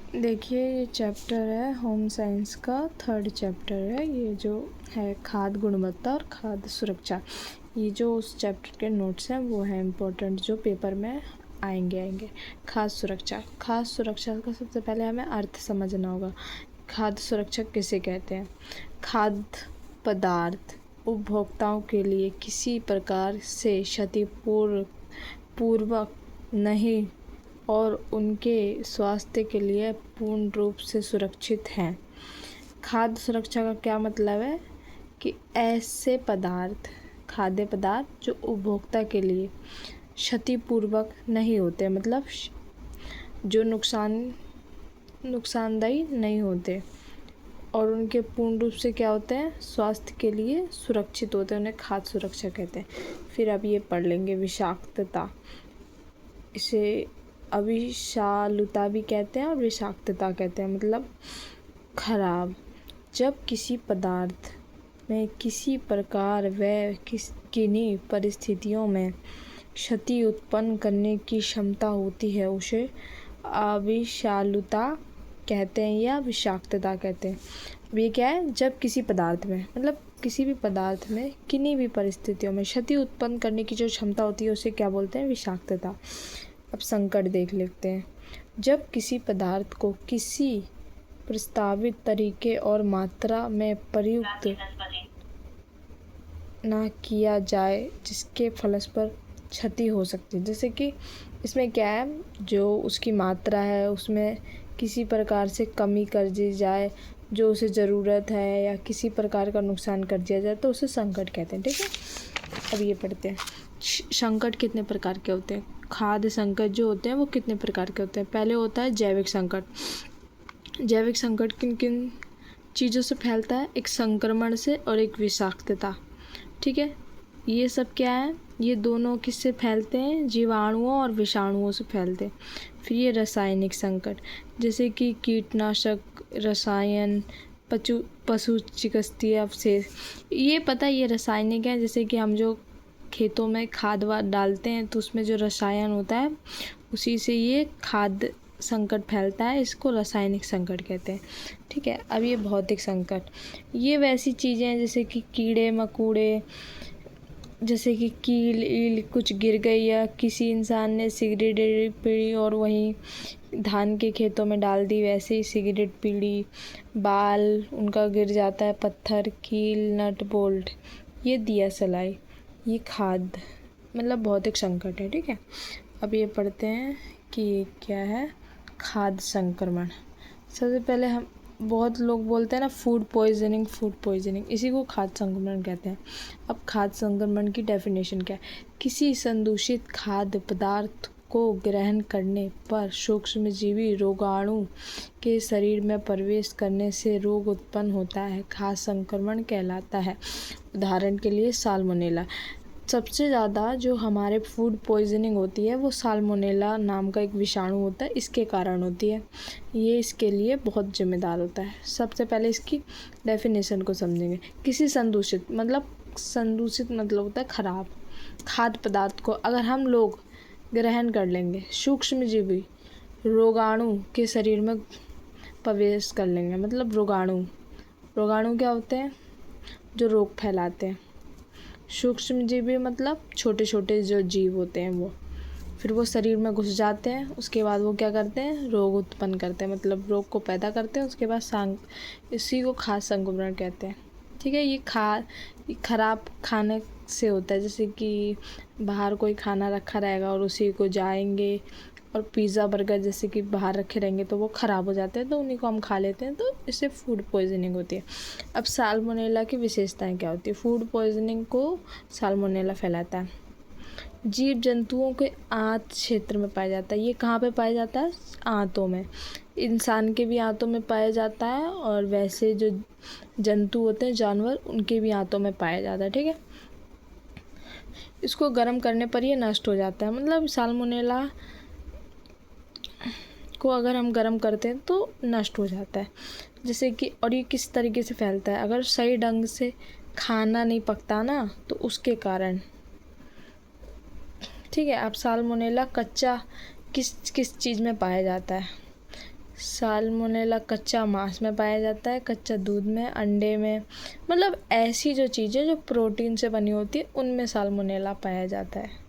देखिए, ये चैप्टर है होम साइंस का 3rd चैप्टर है। ये जो है खाद्य गुणवत्ता और खाद्य सुरक्षा। ये जो उस चैप्टर के नोट्स हैं वो हैं इम्पोर्टेंट, जो पेपर में आएंगे। खाद्य सुरक्षा का सबसे पहले हमें अर्थ समझना होगा। खाद्य सुरक्षा किसे कहते हैं? खाद्य पदार्थ उपभोक्ताओं के लिए किसी प्रकार से क्षतिपूर्वक नहीं और उनके स्वास्थ्य के लिए पूर्ण रूप से सुरक्षित हैं। खाद्य सुरक्षा का क्या मतलब है कि ऐसे खाद्य पदार्थ जो उपभोक्ता के लिए क्षतिपूर्वक नहीं होते, मतलब जो नुकसानदायी नहीं होते और उनके पूर्ण रूप से क्या होते हैं, स्वास्थ्य के लिए सुरक्षित होते हैं, उन्हें खाद्य सुरक्षा कहते हैं। फिर अब ये पढ़ लेंगे विषाक्तता। इसे अविषालुता भी कहते हैं और विषाक्तता कहते हैं, मतलब खराब। जब किसी पदार्थ में किसी प्रकार व किन्हीं परिस्थितियों में क्षति उत्पन्न करने की क्षमता होती है, उसे अविषालुता कहते हैं या विषाक्तता कहते हैं। ये क्या है? जब किसी पदार्थ में, मतलब किसी भी पदार्थ में किन्हीं भी परिस्थितियों में क्षति उत्पन्न करने की जो क्षमता होती है उसे क्या बोलते हैं? विषाक्तता। अब संकट देख लेते हैं। जब किसी पदार्थ को किसी प्रस्तावित तरीके और मात्रा में प्रयुक्त ना किया जाए जिसके फलस्वरूप क्षति हो सकती है। जैसे कि इसमें क्या है, जो उसकी मात्रा है उसमें किसी प्रकार से कमी कर दी जाए जो उसे ज़रूरत है, या किसी प्रकार का नुकसान कर दिया जाए तो उसे संकट कहते हैं। ठीक है, अब ये पढ़ते हैं। संकट कितने प्रकार के होते हैं? खाद्य संकट जो होते हैं वो कितने प्रकार के होते हैं? पहले होता है जैविक संकट। जैविक संकट किन किन चीज़ों से फैलता है? एक संक्रमण से और एक विषाक्तता। ठीक है, ये सब क्या है? ये दोनों किससे फैलते हैं? जीवाणुओं और विषाणुओं से फैलते हैं। फिर ये रासायनिक संकट, जैसे कि कीटनाशक, रसायन, पशु चिकित्सीय अवशेष। ये पता है ये रासायनिक है, जैसे कि हम जो खेतों में खाद वाद डालते हैं तो उसमें जो रसायन होता है उसी से ये खाद्य संकट फैलता है, इसको रासायनिक संकट कहते हैं। ठीक है, अब ये भौतिक संकट, ये वैसी चीज़ें हैं जैसे कि कीड़े मकोड़े, जैसे कि कील कुछ गिर गई, या किसी इंसान ने सिगरेट पीड़ी और वहीं धान के खेतों में डाल दी, वैसे ही सिगरेट पीड़ी, बाल उनका गिर जाता है, पत्थर, कील, नट बोल्ट, ये दिया सलाई, ये खाद्य मतलब भौतिक संकट है। ठीक है, अब ये पढ़ते हैं कि क्या है खाद्य संक्रमण। सबसे पहले हम बहुत लोग बोलते हैं ना फूड पॉइजनिंग, इसी को खाद्य संक्रमण कहते हैं। अब खाद्य संक्रमण की डेफिनेशन क्या है? किसी संदूषित खाद्य पदार्थ को ग्रहण करने पर सूक्ष्मजीवी रोगाणु के शरीर में प्रवेश करने से रोग उत्पन्न होता है, खाद्य संक्रमण कहलाता है। उदाहरण के लिए साल्मोनेला। सबसे ज़्यादा जो हमारे फूड पॉइजनिंग होती है वो साल्मोनेला नाम का एक विषाणु होता है, इसके कारण होती है। ये इसके लिए बहुत जिम्मेदार होता है। सबसे पहले इसकी डेफिनेशन को समझेंगे। किसी संदूषित मतलब होता है खराब खाद्य पदार्थ को अगर हम लोग ग्रहण कर लेंगे, सूक्ष्मजीवी रोगाणु के शरीर में प्रवेश कर लेंगे, मतलब रोगाणु क्या होते हैं? जो रोग फैलाते हैं। सूक्ष्मजीवी मतलब छोटे छोटे जो जीव होते हैं वो, फिर वो शरीर में घुस जाते हैं, उसके बाद वो क्या करते हैं? रोग उत्पन्न करते हैं, मतलब रोग को पैदा करते हैं। उसके बाद इसी को खाद्य संक्रमण कहते हैं। ठीक है, ये खराब खाने से होता है, जैसे कि बाहर कोई खाना रखा रहेगा और उसी को जाएंगे और पिज़्ज़ा बर्गर जैसे कि बाहर रखे रहेंगे तो वो ख़राब हो जाते हैं, तो उन्हीं को हम खा लेते हैं, तो इससे फूड पॉइजनिंग होती है। अब साल्मोनेला की विशेषताएं क्या होती है? फूड पॉइजनिंग को साल्मोनेला फैलाता है। जीव जंतुओं के आंत क्षेत्र में पाया जाता है। ये कहाँ पे पाया जाता है? आंतों में। इंसान के भी आंतों में पाया जाता है और वैसे जो जंतु होते हैं जानवर, उनके भी आंतों में पाया जाता है। ठीक है, इसको गर्म करने पर ये नष्ट हो जाता है। मतलब साल्मोनेला को अगर हम गर्म करते हैं तो नष्ट हो जाता है। जैसे कि और ये किस तरीके से फैलता है? अगर सही ढंग से खाना नहीं पकता ना तो उसके कारण। ठीक है, अब साल्मोनेला कच्चा किस चीज़ में पाया जाता है? साल्मोनेला कच्चा मांस में पाया जाता है, कच्चा दूध में, अंडे में, मतलब ऐसी जो चीज़ें जो प्रोटीन से बनी होती है उनमें साल्मोनेला पाया जाता है।